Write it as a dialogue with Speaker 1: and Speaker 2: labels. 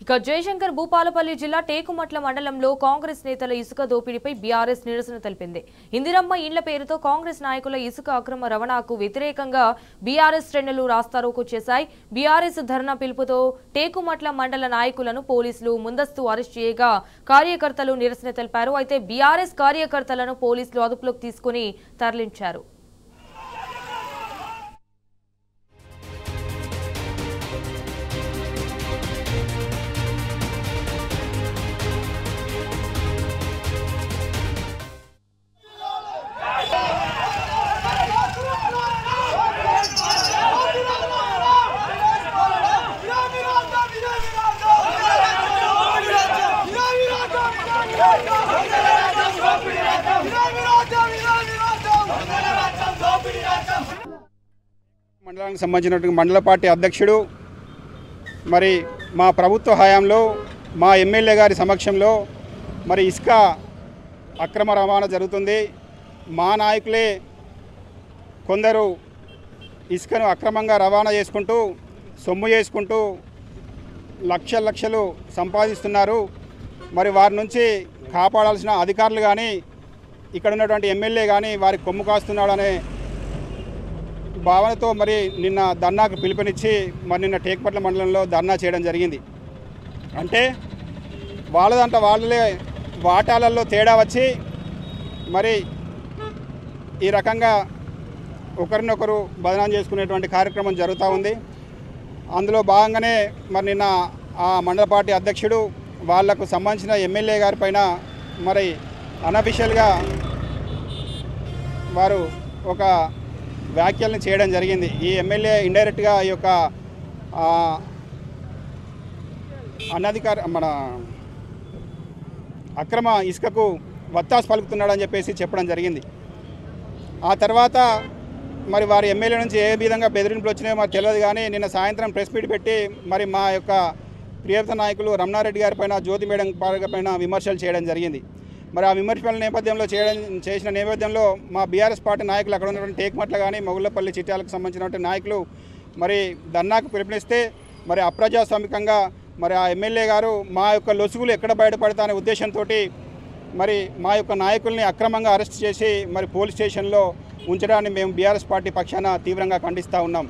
Speaker 1: ఇక జయశంకర్ భూపాలపల్లి జిల్లా టేకుమట్ల మండలంలో కాంగ్రెస్ నేతల ఇసుక దోపిడీపై బీఆర్ఎస్ నిరసన తెలిపింది. ఇందిరమ్మ ఇండ్ల పేరుతో కాంగ్రెస్ నాయకుల ఇసుక అక్రమ రవాణాకు వ్యతిరేకంగా బీఆర్ఎస్ శ్రేణులు రాస్తారోకో చేశాయి. బీఆర్ఎస్ ధర్నా పిలుపుతో టేకుమట్ల మండల నాయకులను పోలీసులు ముందస్తు అరెస్ట్ చేయగా కార్యకర్తలు నిరసన తెలిపారు. అయితే బీఆర్ఎస్ కార్యకర్తలను పోలీసులు అదుపులోకి తీసుకుని తరలించారు.
Speaker 2: మండలానికి సంబంధించినటువంటి మండల పార్టీ అధ్యక్షుడు మరి మా ప్రభుత్వ హయాంలో మా ఎమ్మెల్యే గారి సమక్షంలో మరి ఇసుక అక్రమ రవాణా జరుగుతుంది. మా నాయకులే కొందరు ఇసుకను అక్రమంగా రవాణా చేసుకుంటూ సొమ్ము చేసుకుంటూ లక్షలు సంపాదిస్తున్నారు. మరి వారి నుంచి కాపాడాల్సిన అధికారులు కానీ ఇక్కడ ఉన్నటువంటి ఎమ్మెల్యే కానీ వారికి కొమ్ము కాస్తున్నాడు అనే భావనతో మరి నిన్న ధర్నాకు పిలుపునిచ్చి మరి నిన్న టేకుమట్ల మండలంలో ధర్నా చేయడం జరిగింది. అంటే వాళ్ళే వాటాలలో తేడా వచ్చి మరి ఈ రకంగా ఒకరినొకరు బదనాం చేసుకునేటువంటి కార్యక్రమం జరుగుతూ ఉంది. అందులో భాగంగానే మరి నిన్న ఆ మండల పార్టీ అధ్యక్షుడు వాళ్లకు సంబంధించిన ఎమ్మెల్యే గారి పైన మరి అనఫిషియల్గా వారు ఒక వ్యాఖ్యలను చేయడం జరిగింది. ఈ ఎమ్మెల్యే ఇండైరెక్ట్గా ఈ యొక్క మన అక్రమ ఇసుకకు వత్తాసు పలుకుతున్నాడని చెప్పడం జరిగింది. ఆ తర్వాత మరి వారి ఎమ్మెల్యే నుంచి ఏ విధంగా బెదిరింపులు వచ్చినాయో మాకు తెలియదు. కానీ నిన్న సాయంత్రం ప్రెస్ మీట్ పెట్టి మరి మా యొక్క ప్రియత నాయకులు రమణారెడ్డి గారి పైన జ్యోతి మేడం పైన విమర్శలు చేయడం జరిగింది. మరి ఆ విమర్శల నేపథ్యంలో చేసిన నేపథ్యంలో మా బీఆర్ఎస్ పార్టీ నాయకులు అక్కడ ఉన్నటువంటి టేకుమట్ల కానీ మొగుళ్ళపల్లి చిట్యాలకు సంబంధించినటువంటి నాయకులు మరి ధర్నాకు పిలుపునిస్తే మరి అప్రజాస్వామికంగా మరి ఆ ఎమ్మెల్యే గారు మా యొక్క లొసుగులు ఎక్కడ బయటపడతానే ఉద్దేశంతో మరి మా యొక్క నాయకుల్ని అక్రమంగా అరెస్ట్ చేసి మరి పోలీస్ స్టేషన్లో ఉంచడాన్ని మేము బీఆర్ఎస్ పార్టీ పక్షాన తీవ్రంగా ఖండిస్తూ ఉన్నాం.